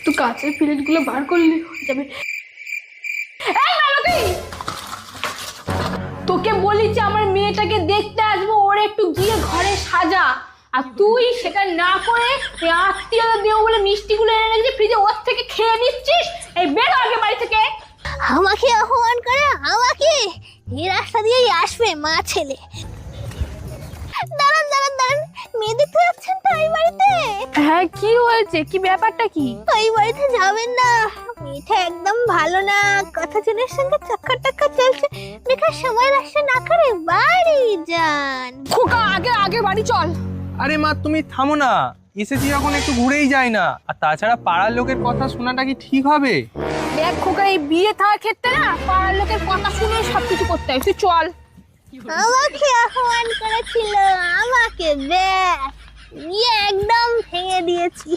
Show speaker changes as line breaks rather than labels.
তো কাঁচের প্লেটগুলো বার করলে হয়ে যাবে। এই মালতী, তোকে বলেছি আমার মেয়েটাকে দেখতে আসবো, ওর একটু গিয়ে ঘরে সাজা, আর তুই সেটা না করে আত্মীয়তা দেবো বলে মিষ্টিগুলো এনে রেখেছি ফ্রিজে, ওর থেকে খেয়ে নিচ্ছিস। এই বেরো আগে বাড়ি থেকে।
আমাকে অপমান করে, আমাকে এই রাস্তা দিয়েই আসবে মা ছেলে। দাঁড়ান দাঁড়ান দাঁড়ান, মেয়ে দেখতে যাচ্ছেন তো এই বাড়িতে?
হ্যাঁ, কি হয়েছে? কি ব্যাপারটা কি?
ওই বাড়িতে যাবেন না, মেয়েটা একদম ভালো না, কথা জনের সঙ্গে চক্কর টক্কর চলছে, বেকার সময় নষ্ট না করে বাড়ি যান।
খোকা, আগে আগে বাড়ি চল।
আরে মা তুমি থামো না, এসেছি যখন একটু ঘুরেই যাই না। আর তাছাড়া পাড়ার লোকের কথা শোনাটা কি ঠিক হবে?
দেখ খোকা, এই বিয়ে থাকার ক্ষেত্রে না পাড়ার লোকের কথা শুনে সবকিছু করতে হয়। তুই চল।
আমাকে অপমান করেছিল, আমাকে ব্যাস নিয়ে একদম ভেঙে দিয়েছি।